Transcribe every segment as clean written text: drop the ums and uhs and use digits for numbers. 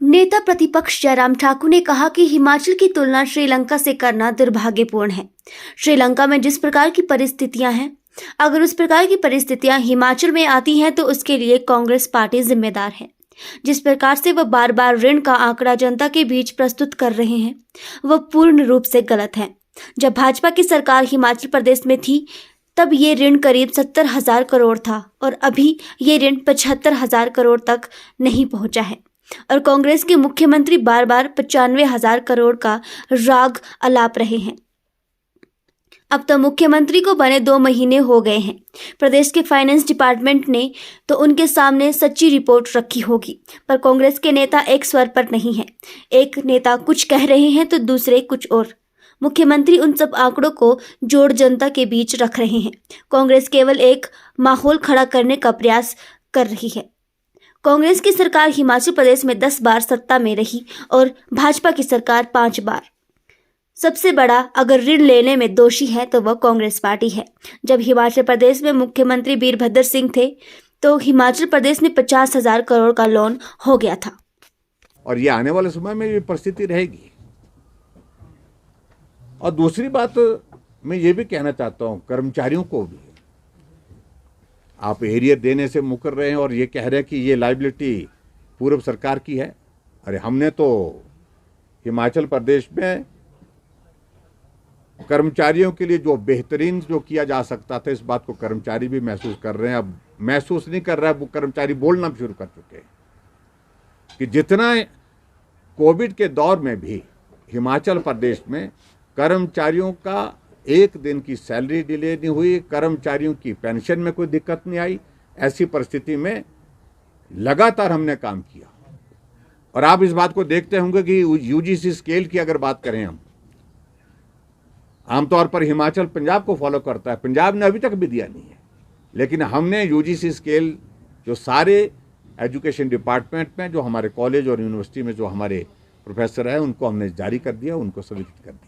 नेता प्रतिपक्ष जयराम ठाकुर ने कहा कि हिमाचल की तुलना श्रीलंका से करना दुर्भाग्यपूर्ण है। श्रीलंका में जिस प्रकार की परिस्थितियां हैं, अगर उस प्रकार की परिस्थितियां हिमाचल में आती हैं तो उसके लिए कांग्रेस पार्टी जिम्मेदार है। जिस प्रकार से वह बार बार ऋण का आंकड़ा जनता के बीच प्रस्तुत कर रहे हैं, वह पूर्ण रूप से गलत है। जब भाजपा की सरकार हिमाचल प्रदेश में थी तब ये ऋण करीब 70,000 करोड़ था और अभी ये ऋण 75,000 करोड़ तक नहीं पहुंचा है और कांग्रेस के मुख्यमंत्री बार बार 95,000 करोड़ का राग अलाप रहे हैं। अब तो मुख्यमंत्री को बने 2 महीने हो गए हैं। प्रदेश के फाइनेंस डिपार्टमेंट ने तो उनके सामने सच्ची रिपोर्ट रखी होगी, पर कांग्रेस के नेता एक स्वर पर नहीं है। एक नेता कुछ कह रहे हैं तो दूसरे कुछ और। मुख्यमंत्री उन सब आंकड़ों को जोड़ जनता के बीच रख रहे हैं। कांग्रेस केवल एक माहौल खड़ा करने का प्रयास कर रही है। कांग्रेस की सरकार हिमाचल प्रदेश में 10 बार सत्ता में रही और भाजपा की सरकार 5 बार। सबसे बड़ा अगर ऋण लेने में दोषी है तो वह कांग्रेस पार्टी है। जब हिमाचल प्रदेश में मुख्यमंत्री वीरभद्र सिंह थे तो हिमाचल प्रदेश में 50,000 करोड़ का लोन हो गया था। और ये आने वाले समय में ये परिस्थिति रहेगी। और दूसरी बात मैं ये भी कहना चाहता हूँ, कर्मचारियों को भी आप एरियर देने से मुकर रहे हैं और ये कह रहे हैं कि ये लायबिलिटी पूर्व सरकार की है। अरे हमने तो हिमाचल प्रदेश में कर्मचारियों के लिए जो बेहतरीन जो किया जा सकता था, इस बात को कर्मचारी भी महसूस कर रहे हैं। अब महसूस नहीं कर रहा है, वो कर्मचारी बोलना शुरू कर चुके हैं कि जितना कोविड के दौर में भी हिमाचल प्रदेश में कर्मचारियों का एक दिन की सैलरी डिले नहीं हुई, कर्मचारियों की पेंशन में कोई दिक्कत नहीं आई। ऐसी परिस्थिति में लगातार हमने काम किया। और आप इस बात को देखते होंगे कि यूजीसी स्केल की अगर बात करें, हम आमतौर पर हिमाचल पंजाब को फॉलो करता है, पंजाब ने अभी तक भी दिया नहीं है, लेकिन हमने यूजीसी स्केल जो सारे एजुकेशन डिपार्टमेंट में जो हमारे कॉलेज और यूनिवर्सिटी में जो हमारे प्रोफेसर हैं उनको हमने जारी कर दिया, उनको स्वीकृत कर दिया।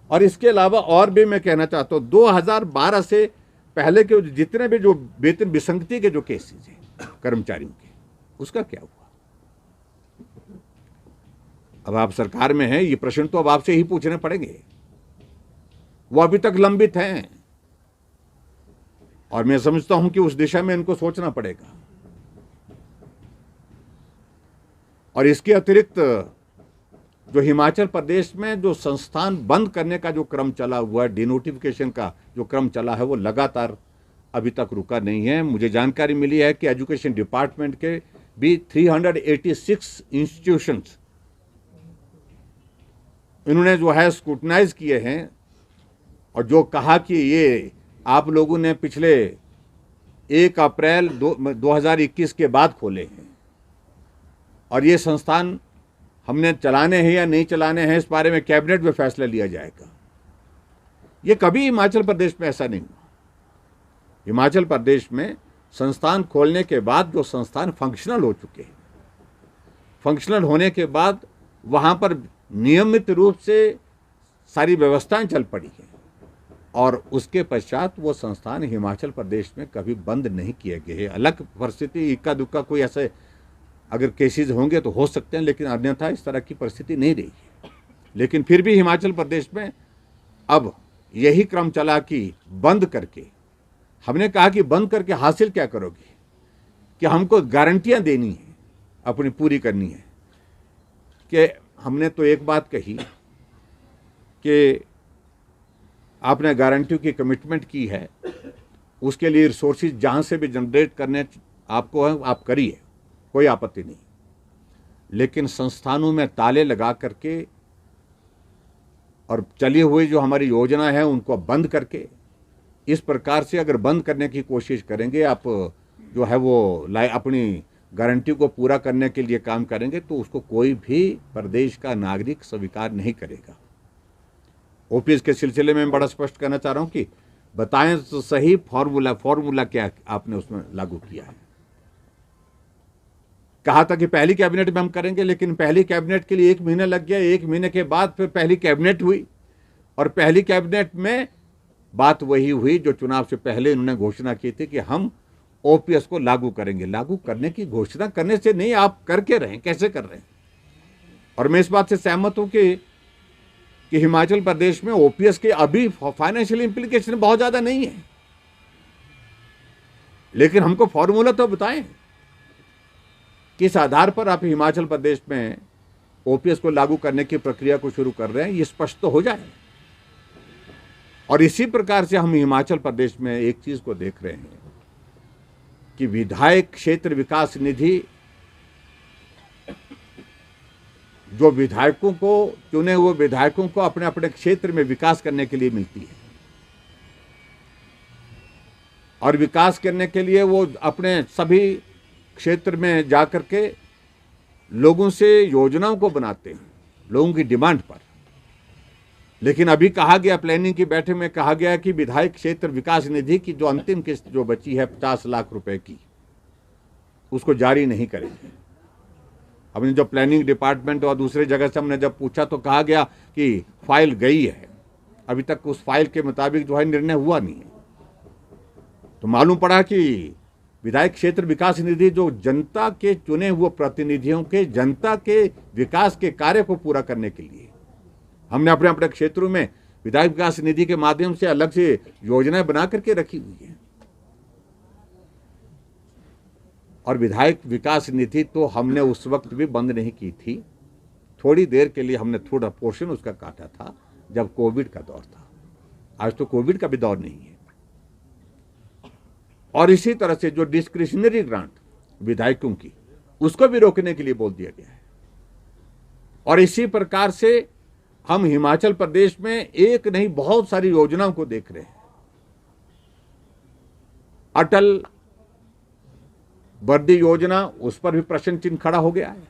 और इसके अलावा और भी मैं कहना चाहता हूँ, 2012 से पहले के जितने भी जो वेतन विसंगति के जो केसेस हैं कर्मचारियों के, उसका क्या हुआ? अब आप सरकार में हैं, ये प्रश्न तो अब आपसे ही पूछने पड़ेंगे। वो अभी तक लंबित हैं और मैं समझता हूं कि उस दिशा में इनको सोचना पड़ेगा। और इसके अतिरिक्त जो हिमाचल प्रदेश में जो संस्थान बंद करने का जो क्रम चला हुआ है, डिनोटिफिकेशन का जो क्रम चला है, वो लगातार अभी तक रुका नहीं है। मुझे जानकारी मिली है कि एजुकेशन डिपार्टमेंट के भी 386 इंस्टीट्यूशंस इन्होंने जो है स्क्रूटनाइज किए हैं और जो कहा कि ये आप लोगों ने पिछले 1 अप्रैल 2021 के बाद खोले हैं और ये संस्थान हमने चलाने हैं या नहीं चलाने हैं, इस बारे में कैबिनेट में फैसला लिया जाएगा। ये कभी हिमाचल प्रदेश में ऐसा नहीं हुआ। हिमाचल प्रदेश में संस्थान खोलने के बाद जो संस्थान फंक्शनल हो चुके हैं, फंक्शनल होने के बाद वहाँ पर नियमित रूप से सारी व्यवस्थाएं चल पड़ी हैं और उसके पश्चात वो संस्थान हिमाचल प्रदेश में कभी बंद नहीं किए गए। अलग परिस्थिति, इक्का दुक्का कोई ऐसे अगर केसेस होंगे तो हो सकते हैं, लेकिन अन्यथा इस तरह की परिस्थिति नहीं रही है। लेकिन फिर भी हिमाचल प्रदेश में अब यही क्रम चला कि बंद करके, हमने कहा कि बंद करके हासिल क्या करोगे, कि हमको गारंटियां देनी है, अपनी पूरी करनी है। कि हमने तो एक बात कही कि आपने गारंटियों की कमिटमेंट की है, उसके लिए रिसोर्सेज जहाँ से भी जनरेट करने आपको है आप करिए, कोई आपत्ति नहीं। लेकिन संस्थानों में ताले लगा करके और चली हुई जो हमारी योजना है उनको बंद करके, इस प्रकार से अगर बंद करने की कोशिश करेंगे, आप जो है वो अपनी गारंटी को पूरा करने के लिए काम करेंगे, तो उसको कोई भी प्रदेश का नागरिक स्वीकार नहीं करेगा। ओपीएस के सिलसिले में मैं बड़ा स्पष्ट करना चाह रहा हूं कि बताएं तो सही फॉर्मूला क्या आपने उसमें लागू किया है। कहा था कि पहली कैबिनेट में हम करेंगे, लेकिन पहली कैबिनेट के लिए 1 महीना लग गया। 1 महीने के बाद फिर पहली कैबिनेट हुई और पहली कैबिनेट में बात वही हुई जो चुनाव से पहले उन्होंने घोषणा की थी कि हम ओपीएस को लागू करेंगे। लागू करने की घोषणा करने से नहीं, आप करके रहें, कैसे कर रहे हैं। और मैं इस बात से सहमत हूं कि हिमाचल प्रदेश में ओपीएस के अभी फाइनेंशियल इंप्लीकेशन बहुत ज्यादा नहीं है, लेकिन हमको फॉर्मूला तो बताएं, किस आधार पर आप हिमाचल प्रदेश में ओपीएस को लागू करने की प्रक्रिया को शुरू कर रहे हैं, ये स्पष्ट तो हो जाए। और इसी प्रकार से हम हिमाचल प्रदेश में एक चीज को देख रहे हैं कि विधायक क्षेत्र विकास निधि जो विधायकों को, चुने हुए विधायकों को अपने अपने क्षेत्र में विकास करने के लिए मिलती है, और विकास करने के लिए वो अपने सभी क्षेत्र में जाकर के लोगों से योजनाओं को बनाते हैं, लोगों की डिमांड पर। लेकिन अभी कहा गया, प्लानिंग की बैठक में कहा गया कि विधायक क्षेत्र विकास निधि की जो अंतिम किस्त जो बची है 50 लाख रुपए की, उसको जारी नहीं करेंगे। हमने जब प्लानिंग डिपार्टमेंट और दूसरे जगह से हमने जब पूछा तो कहा गया कि फाइल गई है, अभी तक उस फाइल के मुताबिक जो है निर्णय हुआ नहीं है। तो मालूम पड़ा कि विधायक क्षेत्र विकास निधि जो जनता के चुने हुए प्रतिनिधियों के जनता के विकास के कार्य को पूरा करने के लिए हमने अपने अपने क्षेत्रों में विधायक विकास निधि के माध्यम से अलग से योजनाएं बना करके रखी हुई है। और विधायक विकास निधि तो हमने उस वक्त भी बंद नहीं की थी, थोड़ी देर के लिए हमने थोड़ा पोर्शन उसका काटा था जब कोविड का दौर था। आज तो कोविड का भी दौर नहीं है। और इसी तरह से जो डिस्क्रिशनरी ग्रांट विधायकों की, उसको भी रोकने के लिए बोल दिया गया है। और इसी प्रकार से हम हिमाचल प्रदेश में एक नहीं बहुत सारी योजनाओं को देख रहे हैं। अटल वर्दी योजना, उस पर भी प्रश्न चिन्ह खड़ा हो गया है।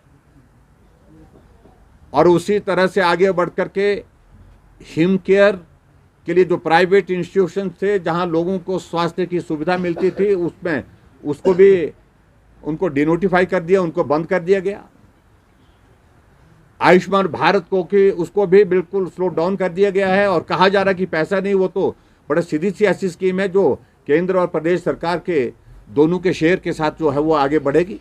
और उसी तरह से आगे बढ़ करके हिम केयर के लिए जो प्राइवेट इंस्टीट्यूशन थे जहां लोगों को स्वास्थ्य की सुविधा मिलती थी, उसमें उसको भी उनको डिनोटिफाई कर दिया, उनको बंद कर दिया गया। आयुष्मान भारत को कि उसको भी बिल्कुल स्लो डाउन कर दिया गया है और कहा जा रहा है कि पैसा नहीं, वो तो बड़ा सीधी सी ऐसी स्कीम है जो केंद्र और प्रदेश सरकार के दोनों के शेयर के साथ जो है वो आगे बढ़ेगी।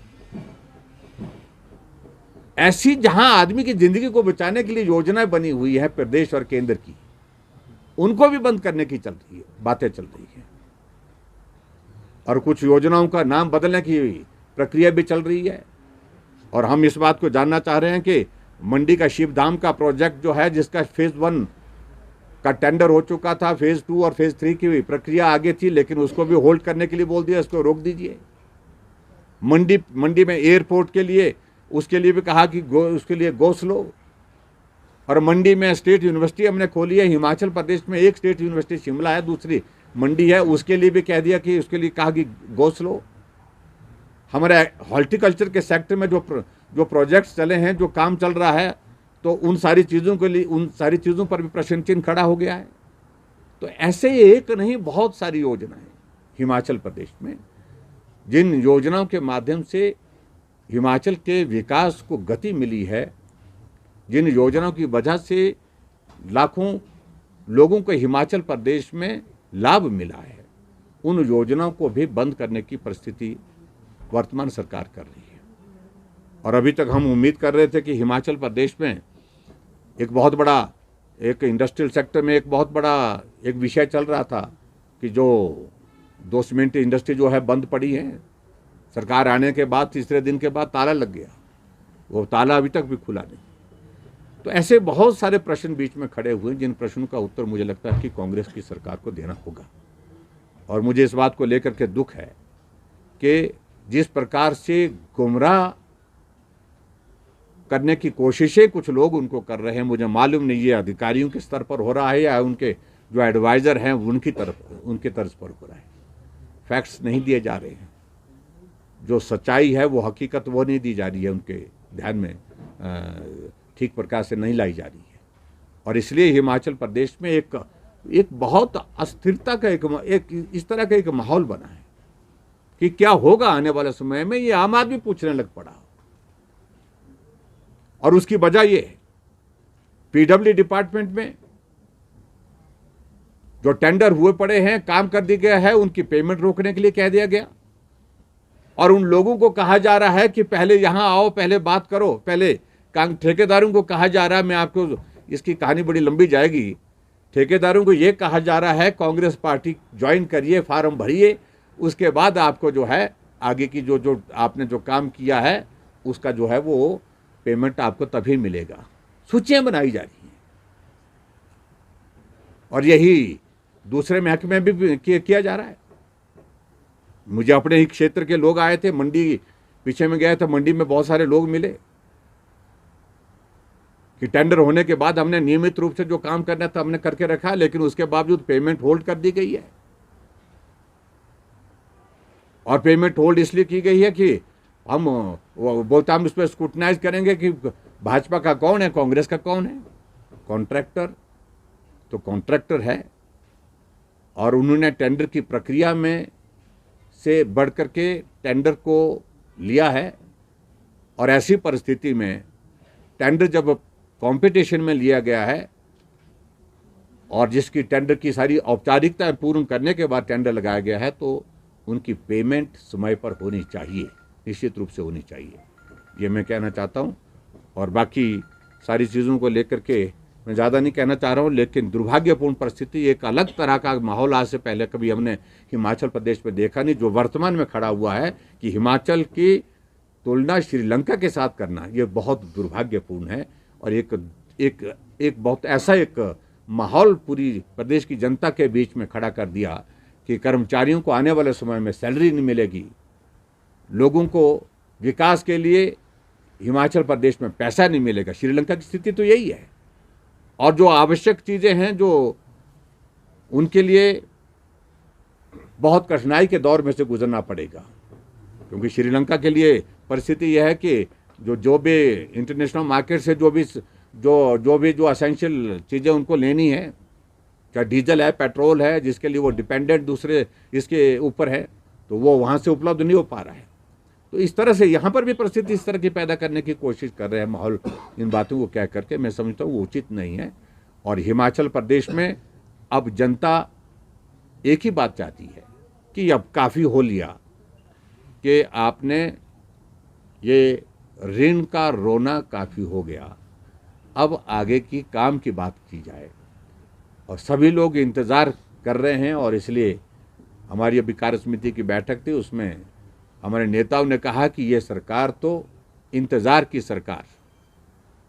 ऐसी जहां आदमी की जिंदगी को बचाने के लिए योजनाएं बनी हुई है प्रदेश और केंद्र की, उनको भी बंद करने की चल रही है, बातें चल रही है। और कुछ योजनाओं का नाम बदलने की प्रक्रिया भी चल रही है। और हम इस बात को जानना चाह रहे हैं कि मंडी का शिवधाम का प्रोजेक्ट जो है, जिसका फेज 1 का टेंडर हो चुका था, फेज 2 और फेज 3 की प्रक्रिया आगे थी, लेकिन उसको भी होल्ड करने के लिए बोल दिया, इसको रोक दीजिए। मंडी में एयरपोर्ट के लिए, उसके लिए भी कहा कि उसके लिए गो स्लो। और मंडी में स्टेट यूनिवर्सिटी हमने खोली है, हिमाचल प्रदेश में एक स्टेट यूनिवर्सिटी शिमला है, दूसरी मंडी है, उसके लिए भी कह दिया कि उसके लिए कहा कि गो स्लो। हमारे हॉर्टिकल्चर के सेक्टर में जो प्रोजेक्ट्स चले हैं, जो काम चल रहा है, तो उन सारी चीज़ों के लिए, उन सारी चीज़ों पर भी प्रश्न चिन्ह खड़ा हो गया है। तो ऐसे एक नहीं बहुत सारी योजनाएं हिमाचल प्रदेश में, जिन योजनाओं के माध्यम से हिमाचल के विकास को गति मिली है, जिन योजनाओं की वजह से लाखों लोगों को हिमाचल प्रदेश में लाभ मिला है, उन योजनाओं को भी बंद करने की परिस्थिति वर्तमान सरकार कर रही है। और अभी तक हम उम्मीद कर रहे थे कि हिमाचल प्रदेश में एक बहुत बड़ा, एक इंडस्ट्रियल सेक्टर में एक बहुत बड़ा एक विषय चल रहा था कि जो 2 सीमेंट इंडस्ट्री जो है बंद पड़ी है, सरकार आने के बाद तीसरे दिन के बाद ताला लग गया, वो ताला अभी तक भी खुला नहीं। तो ऐसे बहुत सारे प्रश्न बीच में खड़े हुए, जिन प्रश्नों का उत्तर मुझे लगता है कि कांग्रेस की सरकार को देना होगा। और मुझे इस बात को लेकर के दुख है कि जिस प्रकार से गुमराह करने की कोशिशें कुछ लोग उनको कर रहे हैं, मुझे मालूम नहीं ये अधिकारियों के स्तर पर हो रहा है या उनके जो एडवाइज़र हैं उनकी तर्ज पर हो रहा है। फैक्ट्स नहीं दिए जा रहे हैं, जो सच्चाई है वो हकीकत वो नहीं दी जा रही है, उनके ध्यान में ठीक प्रकार से नहीं लाई जा रही है। और इसलिए हिमाचल प्रदेश में एक बहुत अस्थिरता का एक इस तरह का एक माहौल बना है कि क्या होगा आने वाले समय में, ये आम आदमी पूछने लग पड़ा। और उसकी वजह ये है, पीडब्ल्यू डिपार्टमेंट में जो टेंडर हुए पड़े हैं, काम कर दिया गया है, उनकी पेमेंट रोकने के लिए कह दिया गया। और उन लोगों को कहा जा रहा है कि पहले यहाँ आओ, पहले बात करो, पहले ठेकेदारों को कहा जा रहा है, मैं आपको इसकी कहानी बड़ी लंबी जाएगी, ठेकेदारों को ये कहा जा रहा है कांग्रेस पार्टी ज्वाइन करिए, फार्म भरिए, उसके बाद आपको जो है आगे की जो आपने जो काम किया है उसका जो है वो पेमेंट आपको तभी मिलेगा। सूचियां बनाई जा रही हैं और यही दूसरे महकमे में भी किया जा रहा है। मुझे अपने ही क्षेत्र के लोग आए थे, मंडी पीछे में गए तो मंडी में बहुत सारे लोग मिले कि टेंडर होने के बाद हमने नियमित रूप से जो काम करना था हमने करके रखा, लेकिन उसके बावजूद पेमेंट होल्ड कर दी गई है। और पेमेंट होल्ड इसलिए की गई है कि हम बोलते हम उस पर स्क्रूटनाइज करेंगे कि भाजपा का कौन है, कांग्रेस का कौन है। कॉन्ट्रैक्टर तो कॉन्ट्रैक्टर है और उन्होंने टेंडर की प्रक्रिया में से बढ़ करके टेंडर को लिया है। और ऐसी परिस्थिति में टेंडर जब कंपटीशन में लिया गया है और जिसकी टेंडर की सारी औपचारिकताएं पूर्ण करने के बाद टेंडर लगाया गया है, तो उनकी पेमेंट समय पर होनी चाहिए, निश्चित रूप से होनी चाहिए, ये मैं कहना चाहता हूं। और बाकी सारी चीज़ों को लेकर के मैं ज़्यादा नहीं कहना चाह रहा हूं, लेकिन दुर्भाग्यपूर्ण परिस्थिति, एक अलग तरह का माहौल आज से पहले कभी हमने हिमाचल प्रदेश में देखा नहीं, जो वर्तमान में खड़ा हुआ है कि हिमाचल की तुलना श्रीलंका के साथ करना, ये बहुत दुर्भाग्यपूर्ण है। और एक बहुत ऐसा एक माहौल पूरी प्रदेश की जनता के बीच में खड़ा कर दिया कि कर्मचारियों को आने वाले समय में सैलरी नहीं मिलेगी, लोगों को विकास के लिए हिमाचल प्रदेश में पैसा नहीं मिलेगा। श्रीलंका की स्थिति तो यही है। और जो आवश्यक चीज़ें हैं जो उनके लिए बहुत कठिनाई के दौर में से गुजरना पड़ेगा, क्योंकि श्रीलंका के लिए परिस्थिति यह है कि जो भी इंटरनेशनल मार्केट से जो भी असेंशियल चीज़ें उनको लेनी है, चाहे डीजल है, पेट्रोल है, जिसके लिए वो डिपेंडेंट दूसरे इसके ऊपर है, तो वो वहाँ से उपलब्ध नहीं हो पा रहा है। तो इस तरह से यहाँ पर भी परिस्थिति इस तरह की पैदा करने की कोशिश कर रहे हैं माहौल, इन बातों को कह करके मैं समझता हूँ वो उचित नहीं है। और हिमाचल प्रदेश में अब जनता एक ही बात चाहती है कि अब काफ़ी हो लिया, कि आपने ये ऋण का रोना काफ़ी हो गया, अब आगे की काम की बात की जाए। और सभी लोग इंतज़ार कर रहे हैं और इसलिए हमारी अभी कार्य समिति की बैठक थी, उसमें हमारे नेताओं ने कहा कि ये सरकार तो इंतज़ार की सरकार,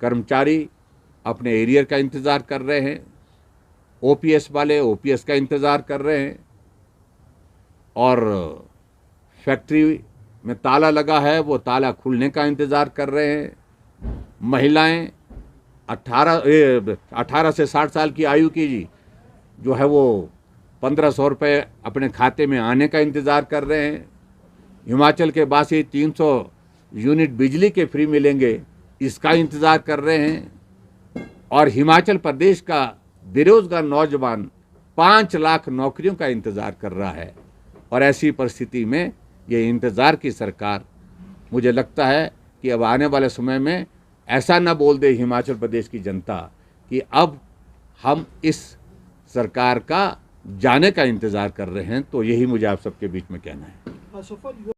कर्मचारी अपने एरियर का इंतज़ार कर रहे हैं, ओपीएस वाले ओपीएस का इंतज़ार कर रहे हैं, और फैक्ट्री में ताला लगा है वो ताला खुलने का इंतज़ार कर रहे हैं, महिलाएं 18 से 60 साल की आयु की जो है वो 1500 रुपये अपने खाते में आने का इंतज़ार कर रहे हैं। हिमाचल के वासी 300 यूनिट बिजली के फ्री मिलेंगे, इसका इंतज़ार कर रहे हैं। और हिमाचल प्रदेश का बेरोजगार नौजवान 5 लाख नौकरियों का इंतज़ार कर रहा है। और ऐसी परिस्थिति में ये इंतज़ार की सरकार, मुझे लगता है कि अब आने वाले समय में ऐसा ना बोल दे हिमाचल प्रदेश की जनता कि अब हम इस सरकार का जाने का इंतज़ार कर रहे हैं। तो यही मुझे आप सबके बीच में कहना है।